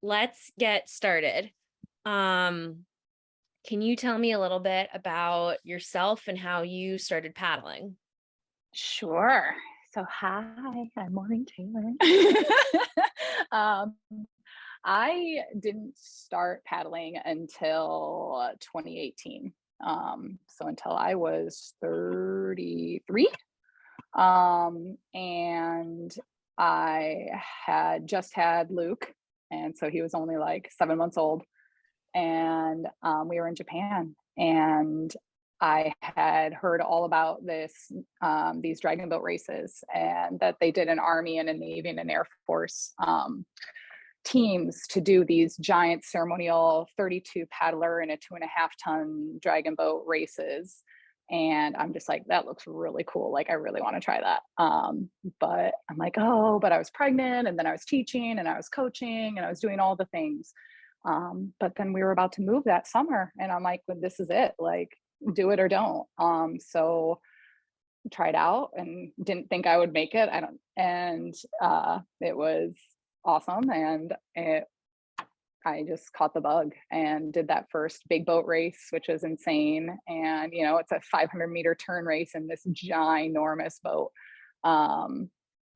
let's get started. Um, can you tell me a little bit about yourself and how you started paddling? Sure. So, hi, I'm Maureen Taylor. um, I didn't start paddling until 2018. So until I was 33. And I had just had Luke, and so he was only like 7 months old. And we were in Japan, and I had heard all about these dragon boat races, and that they did an Army and a Navy and an Air Force teams to do these giant ceremonial 32 paddler and a 2.5 ton dragon boat races. And I'm just like, that looks really cool. Like, I really want to try that. But I'm like, oh, but I was pregnant, and then I was teaching, and I was coaching, and I was doing all the things. But then we were about to move that summer, and I'm like, well, this is it. Like, do it or don't. So tried out and didn't think I would make it. I don't, and it was awesome, and I just caught the bug and did that first big boat race, which was insane. And it's a 500-meter turn race in this ginormous boat.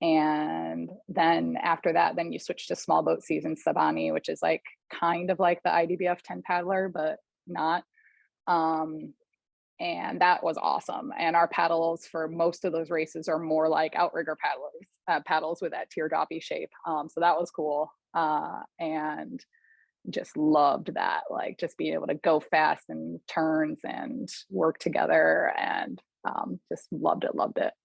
And then after that, then you switch to small boat season Sabani, which is like kind of like the IDBF 10 paddler, but not. And that was awesome. And our paddles for most of those races are more like outrigger paddles with that teardroppy shape. So that was cool. And just loved that, like just being able to go fast and turns and work together, and just loved it.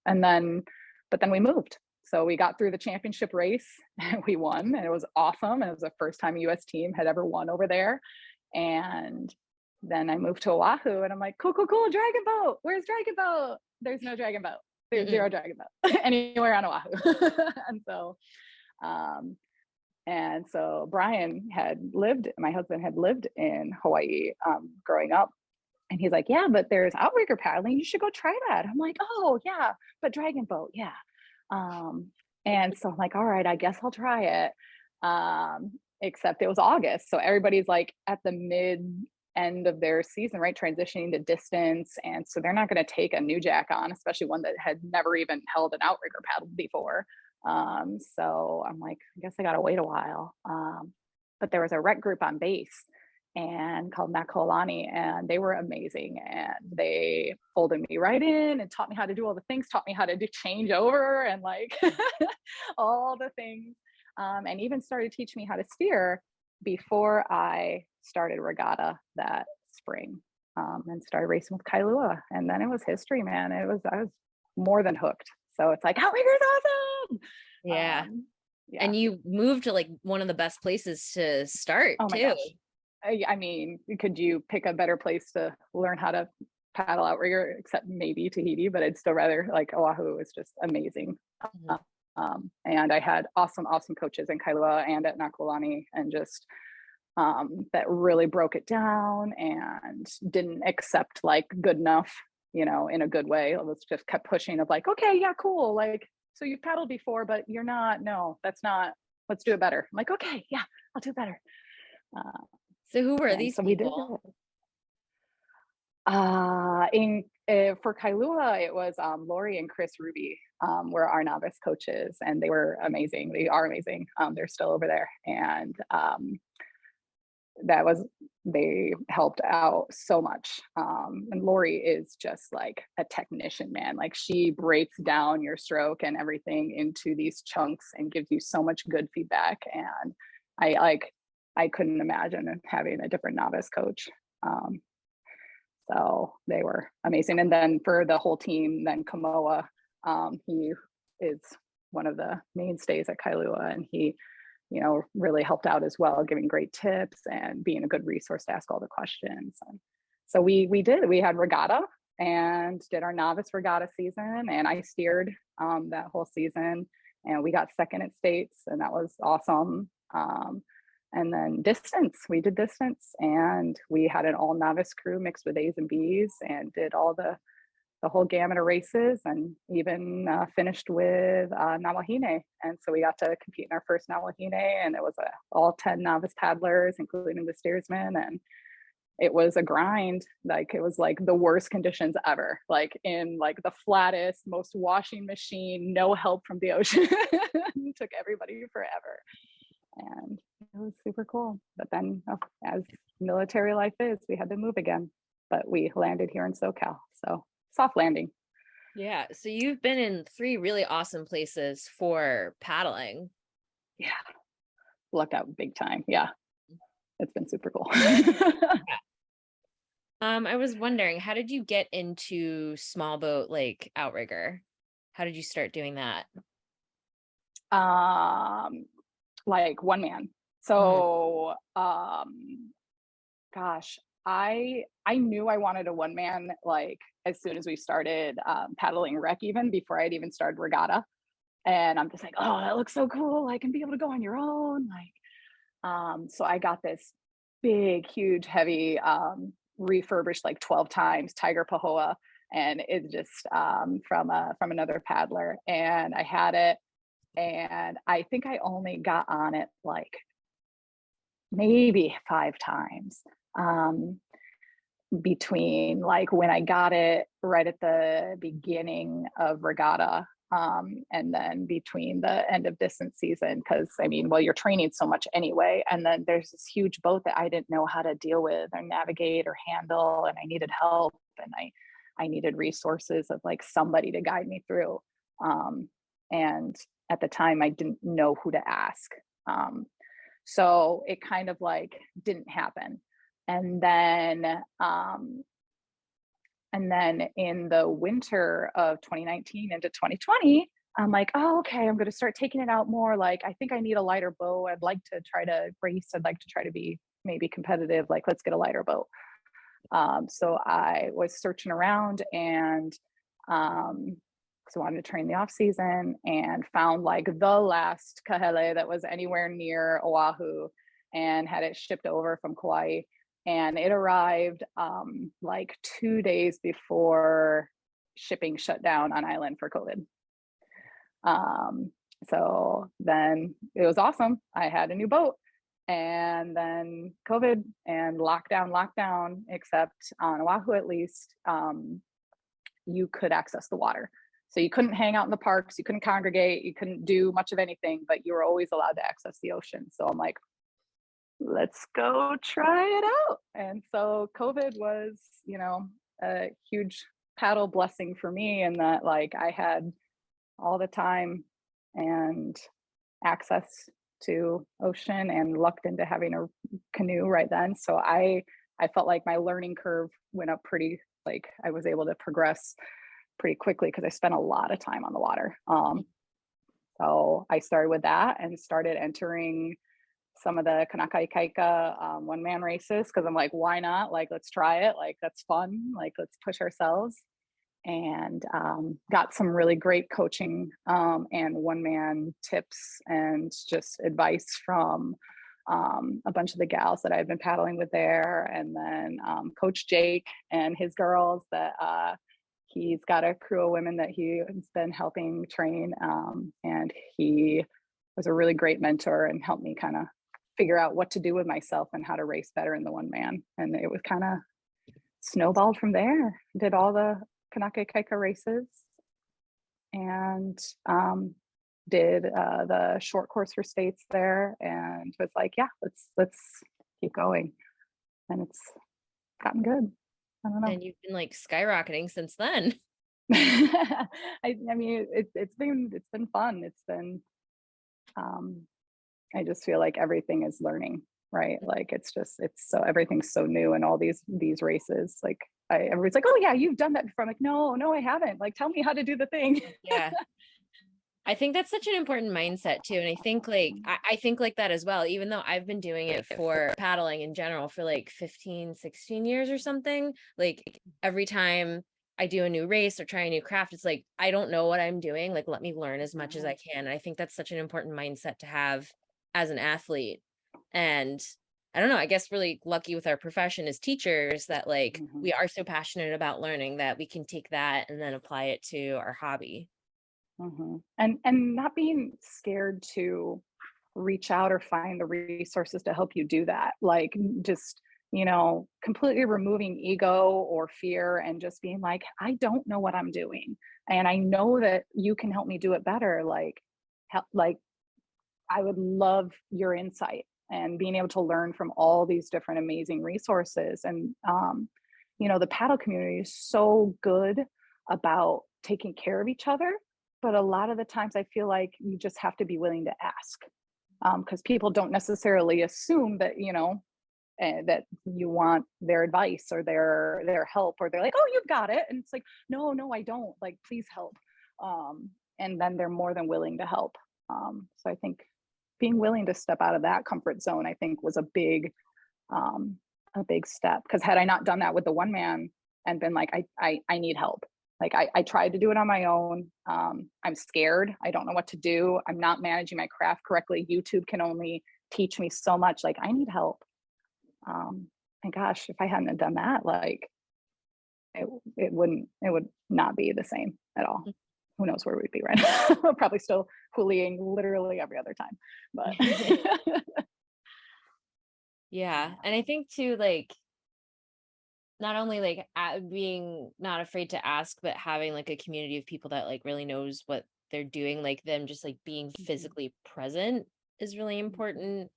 But then we moved. So we got through the championship race and we won, and it was awesome. And it was the first time US team had ever won over there. And then I moved to Oahu, and I'm like, cool, dragon boat. Where's dragon boat? There's no dragon boat. There's zero dragon boat anywhere on Oahu. And so Brian my husband had lived in Hawaii growing up. And he's like, yeah, but there's outrigger paddling. You should go try that. I'm like, oh, yeah, but dragon boat, yeah. And so I'm like, all right, I guess I'll try it. Except it was August. So everybody's like at the mid end of their season, right? Transitioning to distance. And so they're not going to take a new jack on, especially one that had never even held an outrigger paddle before. So I'm like, I guess I got to wait a while. But there was a rec group on base and called Nakolani, and they were amazing. And they folded me right in and taught me how to do all the things, taught me how to do change over and like all the things. And even started teaching me how to steer before I started regatta that spring, and started racing with Kailua. And then it was history, man. I was more than hooked. So it's like, outrigger's awesome. Yeah. Yeah. And you moved to like one of the best places to start Oh my too. gosh. I mean, could you pick a better place to learn how to paddle outrigger, except maybe Tahiti, but I'd still rather, like, Oahu is just amazing. Mhm. And I had awesome coaches in Kailua and at Nakolani, and just that really broke it down and didn't accept like good enough, in a good way. It was just kept pushing of like, okay, yeah, cool. Like, so you've paddled before, but you're not, no, that's not, let's do it better. I'm like, okay, yeah, I'll do better. So who were And these so we did people? it. For Kailua, it was Lori and Chris Ruby were our novice coaches, and they were amazing. They are amazing. They're still over there, and they helped out so much. And Lori is just like a technician, man. Like, she breaks down your stroke and everything into these chunks and gives you so much good feedback. And I couldn't imagine having a different novice coach. So they were amazing. And then for the whole team, then Kamoa, he is one of the mainstays at Kailua, and he really helped out as well, giving great tips and being a good resource to ask all the questions. And so we had regatta and did our novice regatta season, and I steered that whole season, and we got second at states, and that was awesome. And then we did distance, and we had an all novice crew mixed with A's and B's, and did all the the whole gamut of races, and even finished with Nawahine. And so we got to compete in our first Nawahine, and it was all 10 novice paddlers, including the steersman. And it was a grind. Like, it was like the worst conditions ever, like in like the flattest, most washing machine, no help from the ocean. Took everybody forever. And it was super cool. But then, as military life is, we had to move again. But we landed here in SoCal. So soft landing. Yeah. So you've been in 3 really awesome places for paddling. Yeah. Lucked out big time. Yeah. It's been super cool. I was wondering, how did you get into small boat like outrigger? How did you start doing that? Like one man. Mhm. So gosh, I knew I wanted a one man like as soon as we started paddling rec, even before I'd even started regatta. And I'm just like, oh, that looks so cool. Like, and be able to go on your own. Like, so I got this big, huge, heavy, refurbished like 12 times Tiger Pahoa, and it just from another paddler, and I had it, and I think I only got on it like maybe 5 times. Um, between like when I got it right at the beginning of regatta, and then between the end of distance season, because I mean, well, you're training so much anyway, and then there's this huge boat that I didn't know how to deal with or navigate or handle, and I needed help, and I needed resources of like somebody to guide me through. And at the time, I didn't know who to ask. Um, so it kind of like didn't happen. And then um, and then in the winter of 2019 into 2020, I'm like, oh, okay, I'm going to start taking it out more. Like, I think I need a lighter boat. I'd like to try to race. I'd like to try to be maybe competitive. Like, let's get a lighter boat. So I was searching around, and so I wanted to train the off season, and found like the last kahele that was anywhere near Oahu, and had it shipped over from Kauai. And it arrived like 2 days before shipping shut down on island for COVID. Um, so then it was awesome. I had a new boat, and then COVID and lockdown, except on Oahu, at least, you could access the water. So you couldn't hang out in the parks, you couldn't congregate, you couldn't do much of anything, but you were always allowed to access the ocean. So I'm like, let's go try it out. And so COVID was, a huge paddle blessing for me, in that like I had all the time and access to ocean, and lucked into having a canoe right then. So I felt like my learning curve went up pretty, like I was able to progress pretty quickly because I spent a lot of time on the water. So I started with that and started entering some of the Kanaka Ikaika one man races, because I'm like, why not? Like, let's try it. Like, that's fun. Like, let's push ourselves. And got some really great coaching and one man tips and just advice from a bunch of the gals that I've been paddling with there. And then Coach Jake and his girls, that he's got a crew of women that he has been helping train. And he was a really great mentor and helped me kind of figure out what to do with myself and how to race better in the one man. And it was kind of snowballed from there. Did all the Kanaka Kaika races, and did the short course for states there, and was like, yeah, let's keep going. And it's gotten good. I don't know. And you've been like skyrocketing since then. I mean, it's been fun. It's been I just feel like everything is learning, right? Like, it's so everything's so new, and all these races, like everybody's like, oh yeah, you've done that before. I'm like, no, I haven't. Like, tell me how to do the thing. Yeah. I think that's such an important mindset too. And I think like I think like that as well, even though I've been doing it for paddling in general for like 15, 16 years or something. Like every time I do a new race or try a new craft, it's like I don't know what I'm doing. Like let me learn as much as I can. And I think that's such an important mindset to have as an athlete. And I don't know, I guess really lucky with our profession as teachers that like Mhm. we are so passionate about learning that we can take that and then apply it to our hobby. And not being scared to reach out or find the resources to help you do that. Like just, completely removing ego or fear and just being like, I don't know what I'm doing. And I know that you can help me do it better. Like, like I would love your insight and being able to learn from all these different amazing resources. And, the paddle community is so good about taking care of each other. But a lot of the times I feel like you just have to be willing to ask because people don't necessarily assume that, that you want their advice or their help, or they're like, oh, you've got it. And it's like, no, no, I don't. Like, please help. And then they're more than willing to help. So I think being willing to step out of that comfort zone, I think, was um, a big step. Because had I not done that with the one man and been like, I need help. Like I tried to do it on my own. I'm scared. I don't know what to do. I'm not managing my craft correctly. YouTube can only teach me so much. Like I need help. And gosh, if I hadn't have done that, like it would not be the same at all. Who knows where we'd be right now? Probably still hullying literally every other time. But Yeah. And I think too, like, not only like being not afraid to ask, but having like a community of people that like really knows what they're doing, like them just like being Mhm, physically present is really mhm, important.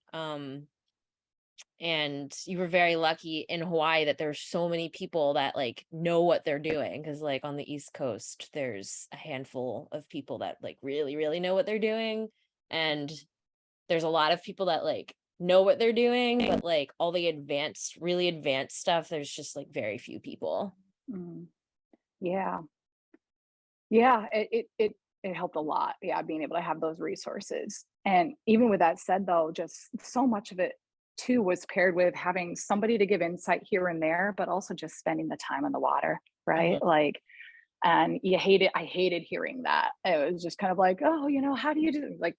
And you were very lucky in Hawaii that there's so many people that like know what they're doing, because like on the East Coast there's a handful of people that like really really know what they're doing, and there's a lot of people that like know what they're doing, but like all the advanced really advanced stuff there's just like very few people. mhm. Yeah. Yeah, it helped a lot. Yeah, being able to have those resources. And even with that said though, just so much of it too was paired with having somebody to give insight here and there, but also just spending the time on the water, right? Mhm. Like, and I hated hearing that. It was just kind of like, oh, how do you do like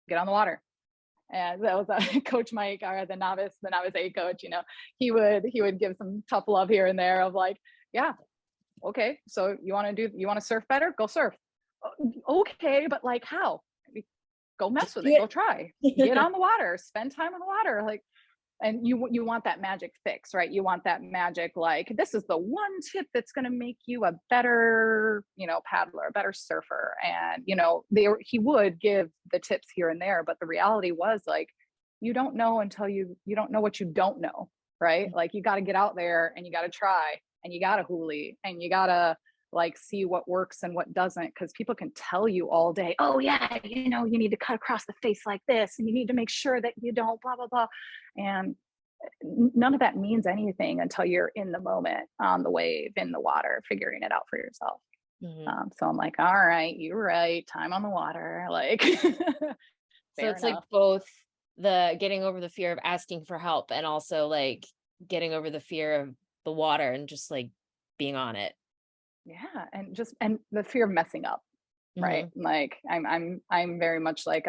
get on the water? And that was Coach Mike, or the novice A coach, he would give some tough love here and there of like, yeah, okay, so you want to surf better? Go surf. Okay, but like how? Go mess Just with do it. Go try. Get it. on the water. Spend time on the water. Like, and you want that magic fix, right? You want that magic. Like, this is the one tip that's going to make you a better, paddler, a better surfer. And he would give the tips here and there, but the reality was like, you don't know until you don't know what you don't know, right? Like, you got to get out there and you got to try and you got to hoolie and you got to like see what works and what doesn't, because people can tell you all day, oh yeah, you need to cut across the face like this and you need to make sure that you don't blah blah blah. And none of that means anything until you're in the moment, on the wave, in the water, figuring it out for yourself. Mhm. So I'm like, all right, you're right, time on the water, like So fair it's like enough. both the getting over the fear of asking for help and also like getting over the fear of the water and just like being on it. Yeah, and the fear of messing up, right? Mhm. Like I'm very much like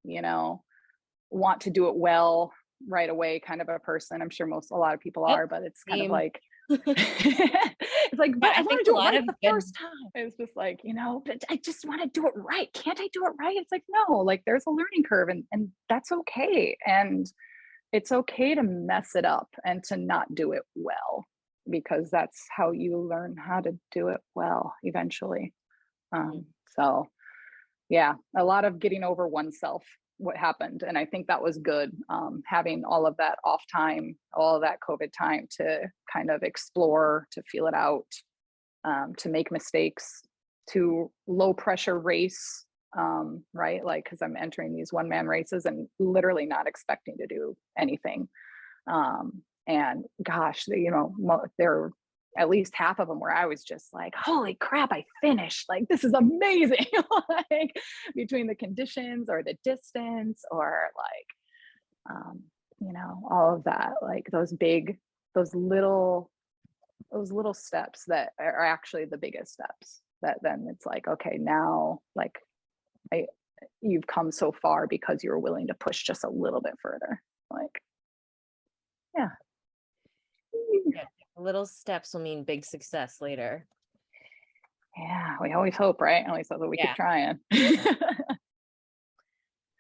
you know want to do it well right away kind of a person. I'm sure a lot of people Yep. are, but it's kind of Same. like it's like, Yeah, but I I want think to a do it lot right of the good. first time. It's just like, but I just want to do it right. Can't I do it right? It's like, no, like there's a learning curve and that's okay. And it's okay to mess it up and to not do it well, because that's how you learn how to do it well eventually. Mhm. So yeah, a lot of getting over oneself, what happened. And I think that was good, having all of that off time, all of that COVID time to kind of explore, to feel it out, to make mistakes, to low pressure race, right? Like, because I'm entering these one man races and literally not expecting to do anything. And gosh, there are at least half of them where I was just like, holy crap, I finished. Like, this is amazing. Like, between the conditions or the distance or like, all of that, like those little, those little steps that are actually the biggest steps, that then it's like, okay, now like I, you've come so far because you were willing to push just a little bit further. Like, Little steps will mean big success later. Yeah, we always hope, right? At least that's what we keep Yeah. trying.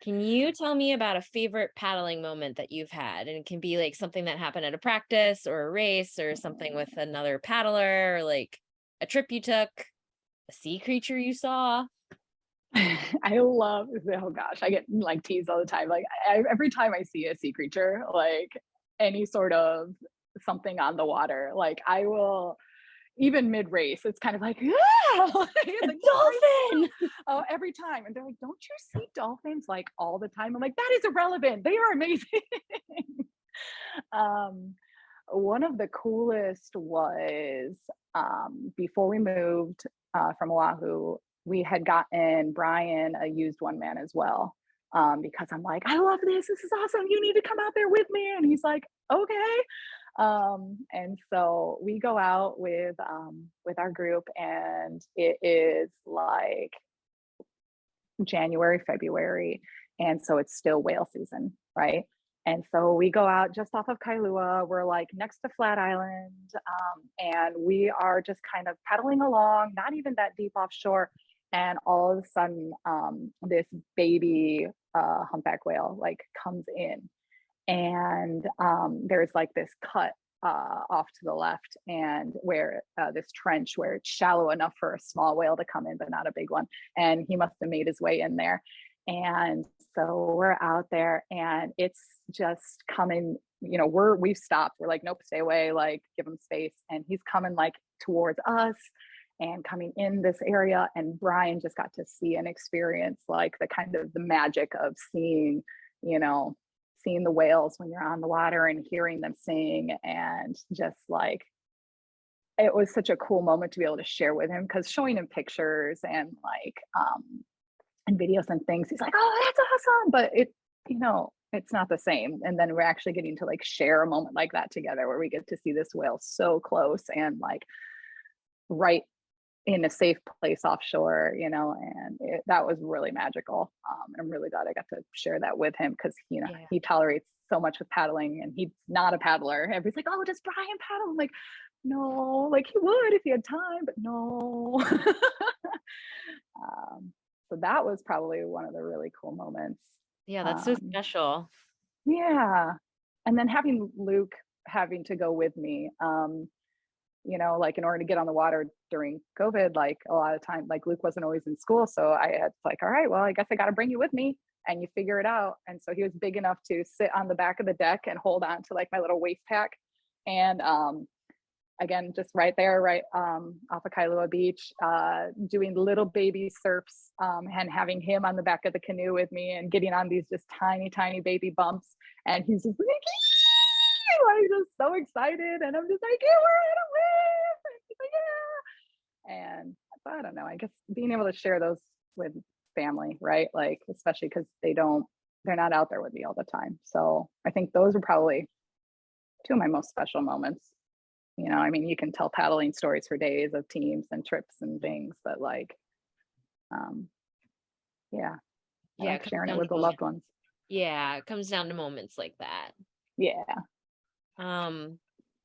Can you tell me about a favorite paddling moment that you've had? And it can be like something that happened at a practice or a race or something with another paddler, or like a trip you took, a sea creature you saw. I love, oh gosh, I get like teased all the time. Like every time I see a sea creature, like any sort of something on the water, like I will, even mid race, it's kind of like, yeah, it's A like dolphin! oh, every time. And they're like, don't you see dolphins like all the time? I'm like, that is irrelevant. They are amazing. um, One of the coolest was before we moved from Oahu, we had gotten Brian a used one man as well. Because I'm like, I love this. This is awesome. You need to come out there with me. And he's like, okay. And so we go out with our group, and it is like January, February, and so it's still whale season, right? And so we go out just off of Kailua. We're like next to Flat Island, and we are just kind of pedaling along, not even that deep offshore. And all of a sudden, this baby humpback whale like comes in, and there's like this cut off to the left, and where this trench where it's shallow enough for a small whale to come in but not a big one, and he must have made his way in there. And so we're out there, and it's just coming, we've stopped, we're like, nope, stay away, like give him space. And he's coming like towards us and coming in this area, and Brian just got to see and experience like the kind of the magic of you know seeing the whales when you're on the water and hearing them sing. And just like, it was such a cool moment to be able to share with him, because showing him pictures and like and videos and things, he's like, oh, that's awesome, but it's not the same. And then we're actually getting to like share a moment like that together, where we get to see this whale so close and like right in a safe place offshore, and that was really magical. I'm really glad I got to share that with him, because Yeah. he tolerates so much with paddling, and he's not a paddler. Everybody's like, oh, does Brian paddle? I'm like, no, like he would if he had time, but no. So that was probably one of the really cool moments. Yeah, that's so um, special. yeah. And then having Luke having to go with me, like in order to get on the water during COVID, like a lot of time, like Luke wasn't always in school. So I had like, all right, well, I guess I got to bring you with me, and you figure it out. And so he was big enough to sit on the back of the deck and hold on to like my little waist pack. And again, just right there, right off of Kailua Beach, doing little baby surfs, and having him on the back of the canoe with me and getting on these just tiny, tiny baby bumps. And he's just like just so excited. And I'm just like, yeah, we're in a wave. And he's like, yeah. And so I don't know, I guess being able to share those with family, right? Like, especially because they're not out there with me all the time. So I think those are probably two of my most special moments. I mean, you can tell paddling stories for days of teams and trips and things, but like, yeah, I Yeah, it like comes sharing it down to with the loved ones. yeah, it comes down to moments like that. Yeah. Um,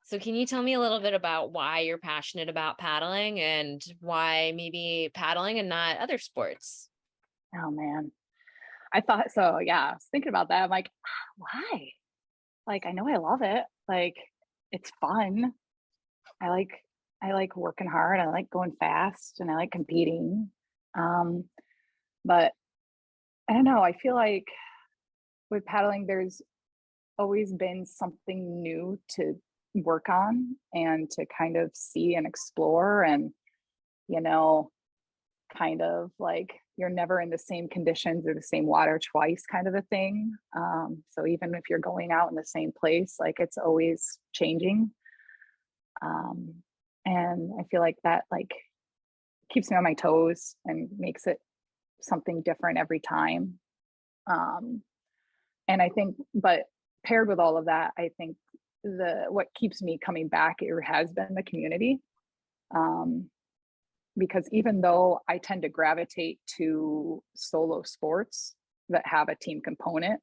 so can you tell me a little bit about why you're passionate about paddling and why maybe paddling and not other sports? Oh man. I thought so. Yeah. I was thinking about that. I'm like, why? Like, I know I love it. Like, it's fun. I like I like working hard. I like going fast, and I like competing. Um, but I don't know. I feel like with paddling, there's always been something new to work on and to kind of see and explore, and you know kind of like you're never in the same conditions or the same water twice, kind of a thing. So even if you're going out in the same place, like it's always changing. um, and I feel like that like keeps me on my toes and makes it something different every time. um, and I think, but paired with all of that, I think the what keeps me coming back, it has been the community. um, because even though I tend to gravitate to solo sports that have a team component,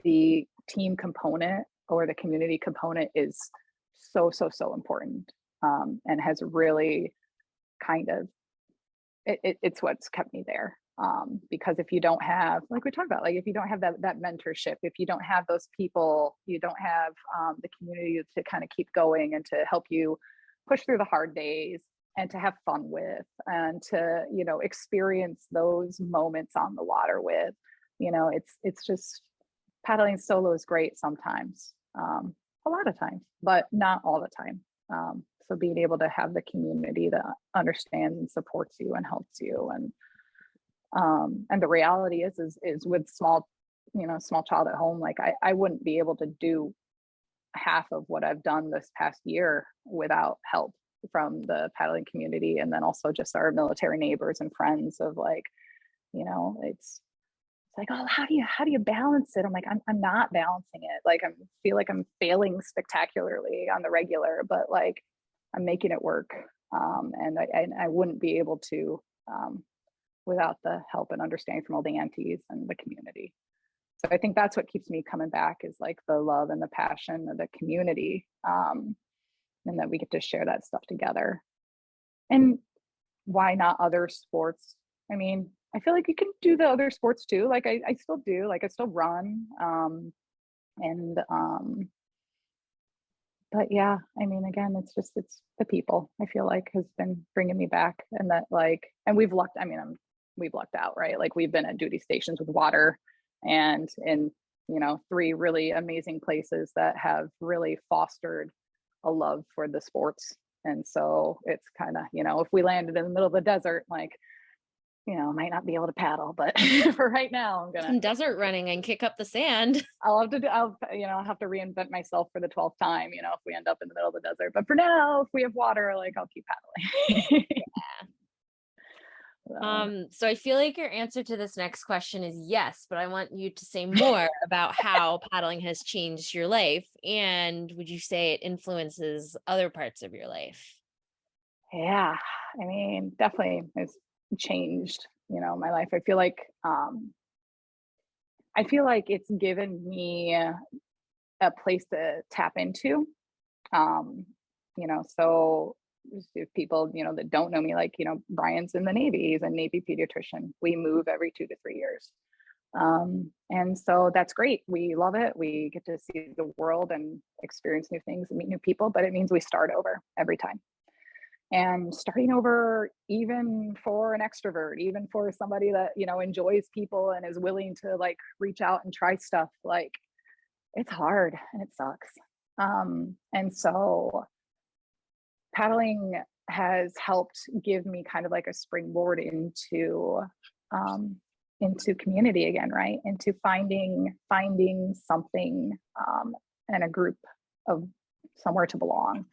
the team component or the community component is so important, and has really kind of it's what's kept me there. Because if you don't have, like we talked about, like if you don't have that mentorship, if you don't have those people, you don't have the community to kind of keep going and to help you push through the hard days and to have fun with, and to, you know, experience those moments on the water with, you know, it's just, paddling solo is great sometimes, a lot of times, but not all the time. So being able to have the community that understands and supports you and helps you, and the reality is with small, you know, small child at home, like I wouldn't be able to do half of what I've done this past year without help from the paddling community, and then also just our military neighbors and friends of like, you know, it's like, oh, how do you balance it? I'm like, I'm not balancing it. Like I feel like I'm failing spectacularly on the regular, but like I'm making it work. And I wouldn't be able to, without the help and understanding from all the aunties and the community. So I think that's what keeps me coming back, is like the love and the passion of the community, and that we get to share that stuff together. And why not other sports? I mean, I feel like you can do the other sports too. Like I still do, like I still run. And But yeah, I mean, again, it's the people, I feel like, has been bringing me back, and that like, and we've lucked. I mean, we've lucked out, right? Like we've been at duty stations with water, and in, you know, 3 really amazing places that have really fostered a love for the sports. And so it's kind of, you know, if we landed in the middle of the desert, like, you know, might not be able to paddle, but for right now, I'm gonna, Some desert running and kick up the sand. I'll have to reinvent myself for the 12th time, you know, if we end up in the middle of the desert. But for now, if we have water, like I'll keep paddling. So, So I feel like your answer to this next question is yes, but I want you to say more about how paddling has changed your life, and would you say it influences other parts of your life? yeah, I mean, definitely it's changed, you know, my life. I feel like it's given me a place to tap into. Um, you know, so if people, you know, that don't know me, like, you know, Brian's in the Navy, he's a Navy pediatrician. We move every 2 to 3 years. And so that's great. We love it. We get to see the world and experience new things and meet new people, but it means we start over every time. And starting over, even for an extrovert, even for somebody that, you know, enjoys people and is willing to like reach out and try stuff, like it's hard and it sucks. And so paddling has helped give me kind of like a springboard um, into community again, right? Into finding something, and a group of somewhere to belong.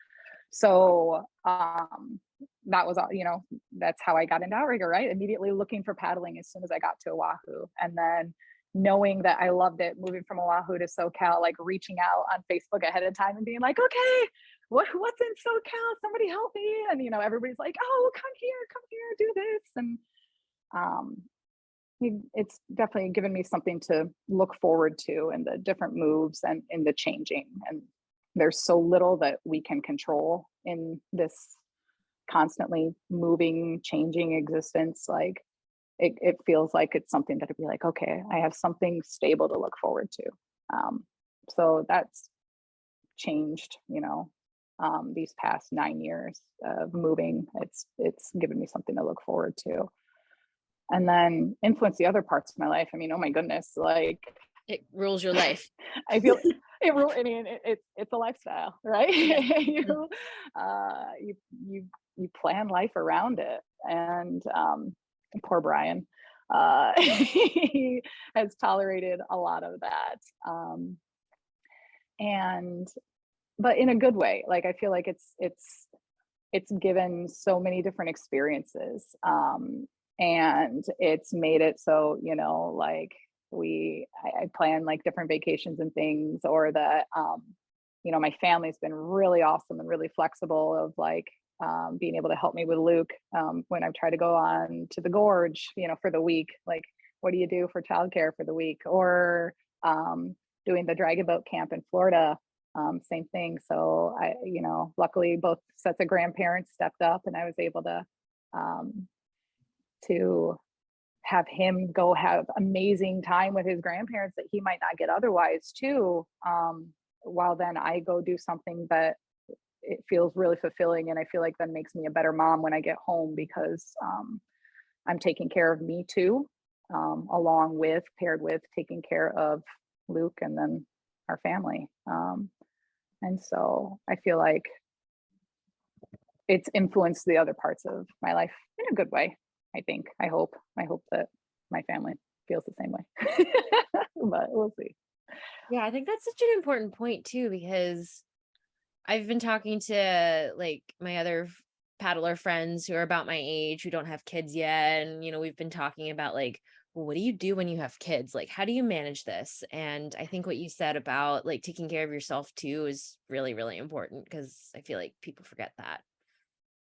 So that was all, you know, that's how I got into outrigger, right? Immediately looking for paddling as soon as I got to Oahu. And then knowing that I loved it, moving from Oahu to SoCal, like reaching out on Facebook ahead of time and being like, okay, what's in SoCal? Somebody help me. And, you know, everybody's like, oh, come here, do this. And um, it's definitely given me something to look forward to in the different moves and in the changing. And there's so little that we can control in this constantly moving, changing existence. Like it feels like it's something that'd be like, okay, I have something stable to look forward to. So that's changed, you know, these past 9 years of moving. It's given me something to look forward to, and then influence the other parts of my life. I mean, oh my goodness, like It rules your life. I feel I mean, it's a lifestyle, right? Yeah. you, you plan life around it, and poor Brian, he has tolerated a lot of that, and but in a good way. Like I feel like it's given so many different experiences, and it's made it so, you know, like I plan like different vacations and things, or that you know, my family's been really awesome and really flexible of like being able to help me with Luke when I've tried to go on to the gorge, you know, for the week. Like, what do you do for childcare for the week? Or doing the dragon boat camp in Florida. same thing. So luckily both sets of grandparents stepped up, and I was able um, to have him go have amazing time with his grandparents that he might not get otherwise too. While then I go do something that it feels really fulfilling, and I feel like that makes me a better mom when I get home, because I'm taking care of me too, along with paired with taking care of Luke and then our family. And so I feel like it's influenced the other parts of my life in a good way. I think. I hope that my family feels the same way. But we'll see. Yeah, I think that's such an important point too, because I've been talking to like my other paddler friends who are about my age who don't have kids yet. And, we've been talking about like, well, what do you do when you have kids? Like, how do you manage this? And I think what you said about like taking care of yourself too is really, really important, because I feel like people forget that.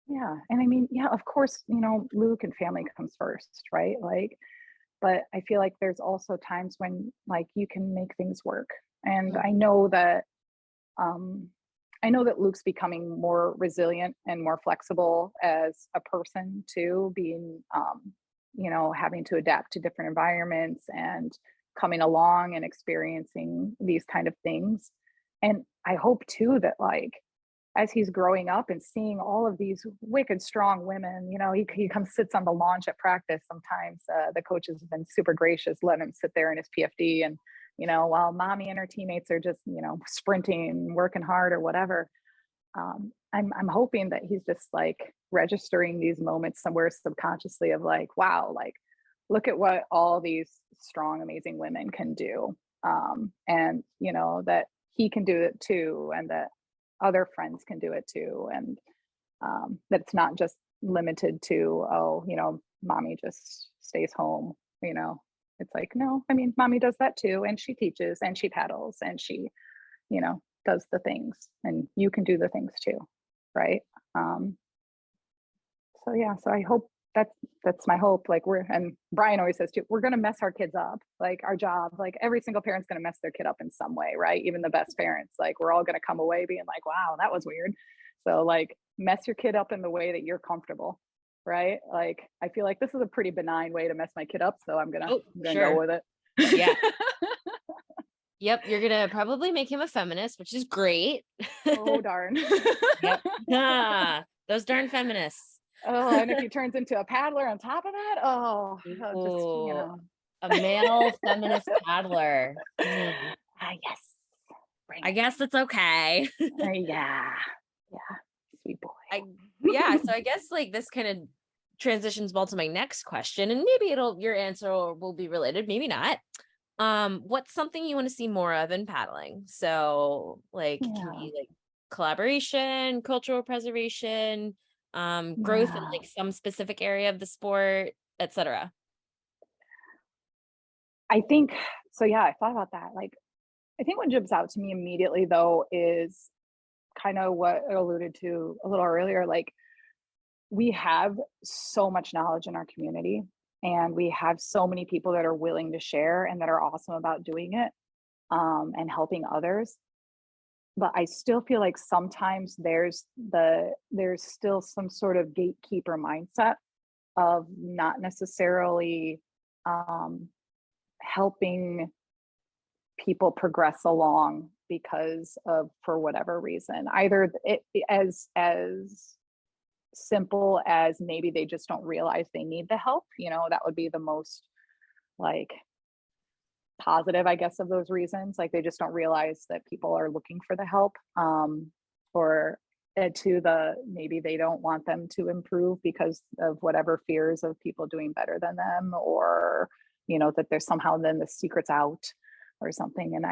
Yeah. And I mean, yeah, of course, Luke and family comes first, right? Like, but I feel like there's also times when like you can make things work. And Mm. um I know that Luke's becoming more resilient and more flexible as a person too, being having to adapt to different environments and coming along and experiencing these kind of things. And I hope too that like as he's growing up and seeing all of these wicked strong women, he comes sits on the launch at practice sometimes. The coaches have been super gracious, letting him sit there in his PFD, and while mommy and her teammates are just sprinting and working hard or whatever. I'm hoping that he's just like registering these moments somewhere subconsciously of like, wow, like look at what all these strong, amazing women can do, and that he can do it too, and that other friends can do it too, and that it's not just limited to mommy just stays home. It's like, no, I mean, mommy does that too, and she teaches and she paddles and she does the things, and you can do the things too, right? um so yeah, so I hope that's my hope. Like and Brian always says too, we're going to mess our kids up, like our job, like every single parent's going to mess their kid up in some way, right? Even the best parents, like we're all going to come away being like, wow, that was weird. So like mess your kid up in the way that you're comfortable, right? Like I feel like this is a pretty benign way to mess my kid up, so I'm gonna Oh, I'm gonna go sure. with it. Yeah. Yep. You're going to probably make him a feminist, which is great. Oh darn. Yep. Ah, those darn feminists. Oh, and if he turns into a paddler on top of that, just Ooh, a male feminist paddler. Mm, yes, bring I it. guess it's okay. Yeah, yeah, sweet boy. Yeah, so I guess like this kind of transitions well to my next question, and maybe your answer will be related, maybe not. What's something you want to see more of in paddling? So like can Yeah, be like collaboration, cultural preservation, growth in yeah. like some specific area of the sport, etc. I think so. Yeah, I thought about that. Like, I think what jumps out to me immediately though is kind of what I alluded to a little earlier. Like, we have so much knowledge in our community, and we have so many people that are willing to share and that are awesome about doing it, and helping others. But I still feel like sometimes there's still some sort of gatekeeper mindset of not necessarily um, helping people progress along because of for whatever reason, either as simple as maybe they just don't realize they need the help. That would be the most like positive, I guess, of those reasons. Like they just don't realize that people are looking for the help, or to the maybe they don't want them to improve because of whatever fears of people doing better than them, or that there's somehow then the secret's out or something. And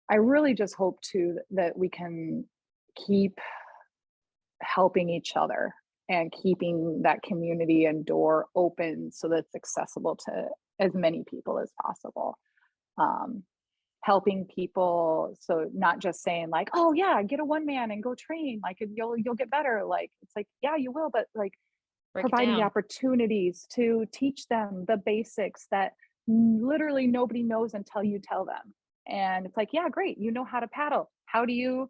I really just hope too that we can keep helping each other and keeping that community and door open so that it's accessible to as many people as possible. um, Helping people, so not just saying like, oh yeah, get a one man and go train, like you'll get better. Like it's like, yeah, you will, but like Break it providing the down. opportunities to teach them the basics that literally nobody knows until you tell them. And it's like, yeah, great. You know how to paddle. How do you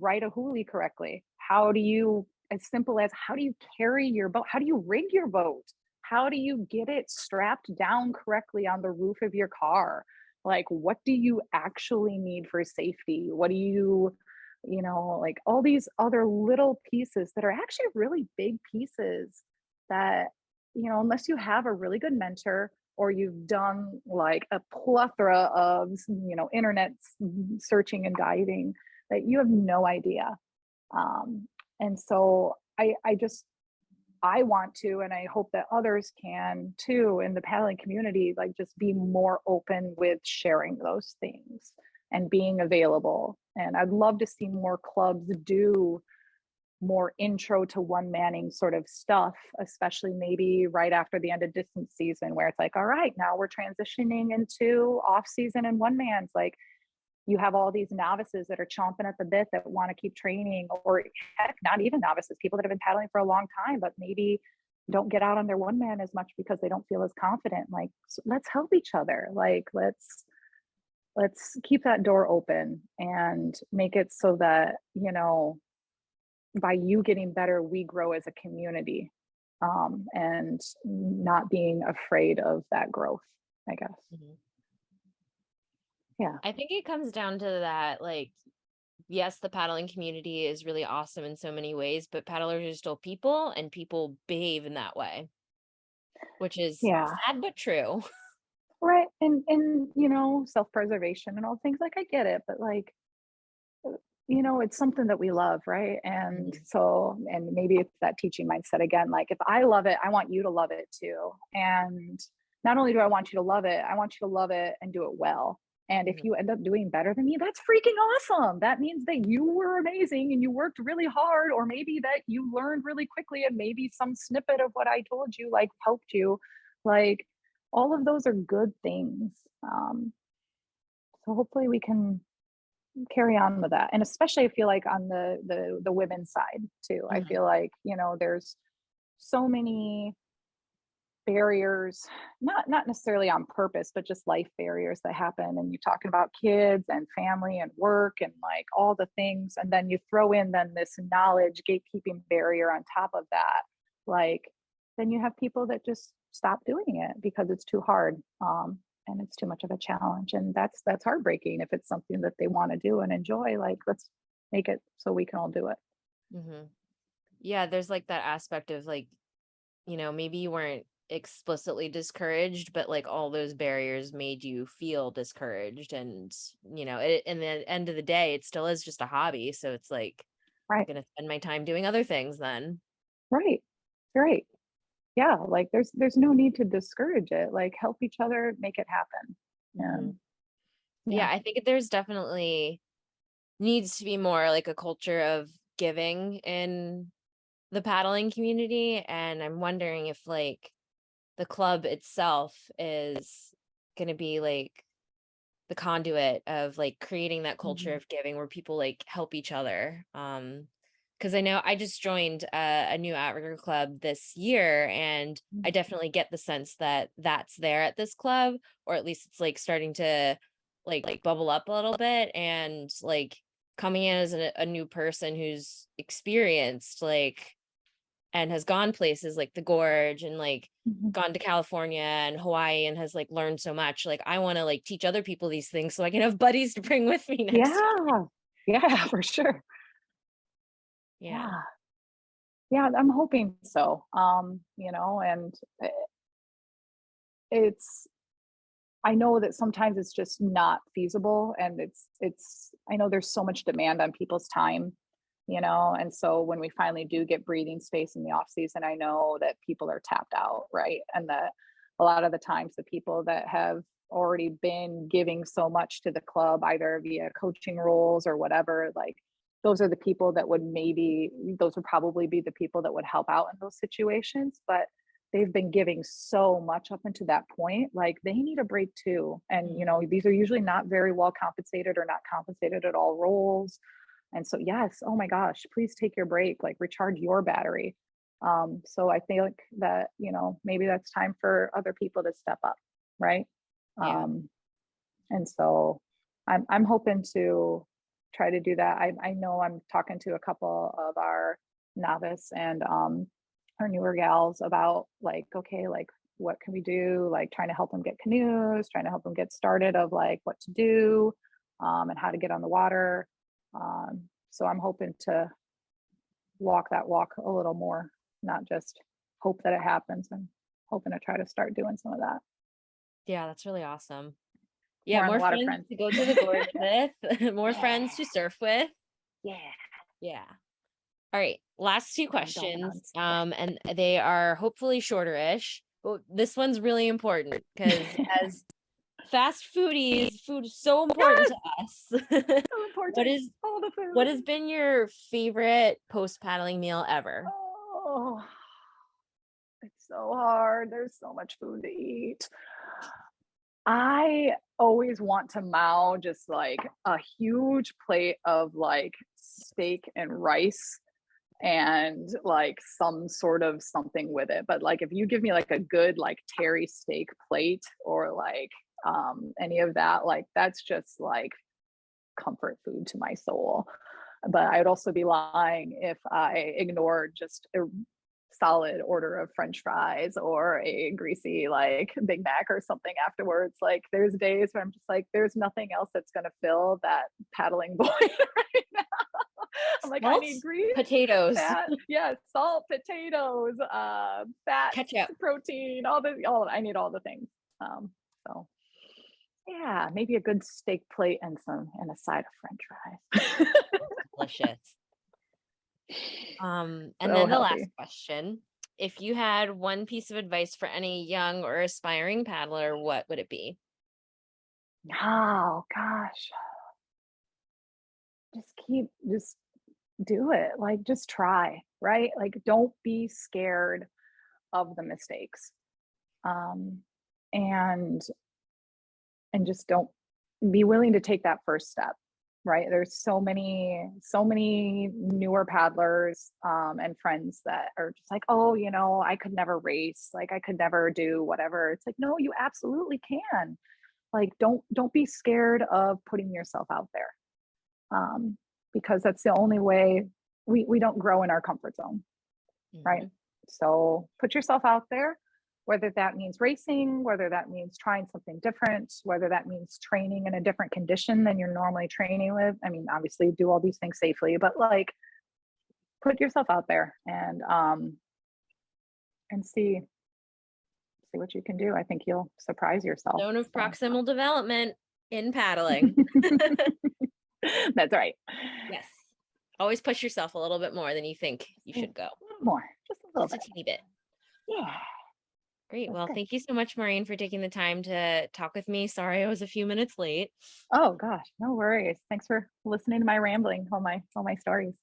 ride a huli correctly? How do you, as simple as how do you carry your boat? How do you rig your boat? How do you get it strapped down correctly on the roof of your car? Like, what do you actually need for safety? What do like all these other little pieces that are actually really big pieces that, unless you have a really good mentor or you've done like a plethora of, internet searching and guiding, that you have no idea. And so I want to, and I hope that others can too, in the paddling community, like just be more open with sharing those things and being available. And I'd love to see more clubs do more intro to one manning sort of stuff, especially maybe right after the end of distance season, where it's like, all right, now we're transitioning into off season and one man's. Like, you have all these novices that are chomping at the bit that want to keep training, or heck, not even novices, people that have been paddling for a long time, but maybe don't get out on their one man as much because they don't feel as confident. Like, so let's help each other. Like, let's keep that door open and make it so that, by you getting better, we grow as a community, and not being afraid of that growth, I guess. Mhm. Yeah. I think it comes down to that, like, yes, the paddling community is really awesome in so many ways, but paddlers are still people and people behave in that way, which is Yeah. sad but true. Right. And self-preservation and all things, like, I get it, but like, it's something that we love, right? And Mhm. so, and maybe it's that teaching mindset again. Like, if I love it, I want you to love it too. And not only do I want you to love it, I want you to love it and do it well. And if Mhm. you end up doing better than me, that's freaking awesome. That means that you were amazing and you worked really hard, or maybe that you learned really quickly and maybe some snippet of what I told you like helped you. Like, all of those are good things. So hopefully we can carry on with that. And especially I feel like on the women's side too. I Mhm. feel like, there's so many barriers, not necessarily on purpose, but just life barriers that happen. And you're talking about kids and family and work and like all the things. And then you throw in then this knowledge gatekeeping barrier on top of that. Like, then you have people that just stop doing it because it's too hard. And it's too much of a challenge. And that's heartbreaking. If it's something that they want to do and enjoy, like, let's make it so we can all do it. Mhm. Yeah, there's like that aspect of like, maybe you weren't explicitly discouraged, but like all those barriers made you feel discouraged. And, in the end of the day, it still is just a hobby. So it's like, I'm Right. going to spend my time doing other things then. Right. Right. Yeah, like, there's no need to discourage it. Like, help each other make it happen. Hmm. And Yeah, yeah. I think there's definitely needs to be more like a culture of giving in the paddling community. And I'm wondering if like the club itself is going to be like the conduit of like creating that culture Mhm. of giving where people like help each other. Because I know I just joined a new outrigger club this year, and I definitely get the sense that that's there at this club, or at least it's like starting to like bubble up a little bit. And like coming in as a new person who's experienced, like, and has gone places like the gorge and like Mhm. gone to California and Hawaii and has like learned so much. Like I want to like teach other people these things so I can have buddies to bring with me next year. Yeah. Yeah, for sure. Yeah. Yeah. Yeah, I'm hoping so. And it's I know that sometimes it's just not feasible, and it's I know there's so much demand on people's time, and so when we finally do get breathing space in the off season, I know that people are tapped out, right? And that a lot of the times the people that have already been giving so much to the club, either via coaching roles or whatever, like, those are the people that those would probably be the people that would help out in those situations. But they've been giving so much up until that point, like, they need a break too. And Mhm. these are usually not very well compensated or not compensated at all roles. And so, yes, oh my gosh, please take your break, like, recharge your battery. So I think that, maybe that's time for other people to step up, right? Yeah. um And so I'm hoping to try to do that. I know I'm talking to a couple of our novice and our newer gals about like, okay, like what can we do? Like trying to help them get canoes, trying to help them get started of like what to do and how to get on the water. So I'm hoping to walk that walk a little more, not just hope that it happens. I'm hoping to try to start doing some of that. Yeah, that's really awesome. Yeah, More on the more friends waterfront. to go to the gorge with, more Yeah. friends to surf with. Yeah. Yeah. All right, last two questions. Donuts. And they are hopefully shorter-ish, but this one's really important because as fast foodies, food is so important to us. So important. What is All the food. what has been your favorite post-paddling meal ever? Oh, it's so hard. There's so much food to eat. I always want to mow just like a huge plate of like steak and rice and like some sort of something with it. But like if you give me like a good like Terry steak plate or like any of that, like that's just like comfort food to my soul. But I would also be lying if I ignored just a solid order of French fries or a greasy like Big Mac or something afterwards. Like there's days where I'm just like, there's nothing else that's gonna fill that paddling void right now. I'm like, I need grease, potatoes, fat, yeah, salt, potatoes, fat, ketchup, protein, I need all the things. So yeah, maybe a good steak plate and a side of French fries. delicious. And So then the last healthy. question. If you had one piece of advice for any young or aspiring paddler, what would it be? Oh gosh. Just do it. Like just try, right? Like don't be scared of the mistakes. Um and just don't be willing to take that first step, right? There's so many newer paddlers and friends that are just like, oh, you know, I could never race, like I could never do whatever. It's like, no, you absolutely can. Like don't be scared of putting yourself out there, because that's the only way we don't grow in our comfort zone, right? Mhm. So put yourself out there, whether that means racing, whether that means trying something different, whether that means training in a different condition than you're normally training with. I mean, obviously do all these things safely, but like put yourself out there and see what you can do. I think you'll surprise yourself. Zone of So. proximal development in paddling. That's right. Yes. Always push yourself a little bit more than you think you should go. A little more, just a little Just a bit. teeny bit. Yeah. Great. That's Well, good. thank you so much, Maureen, for taking the time to talk with me. Sorry I was a few minutes late. Oh gosh, no worries. Thanks for listening to my rambling, all my stories.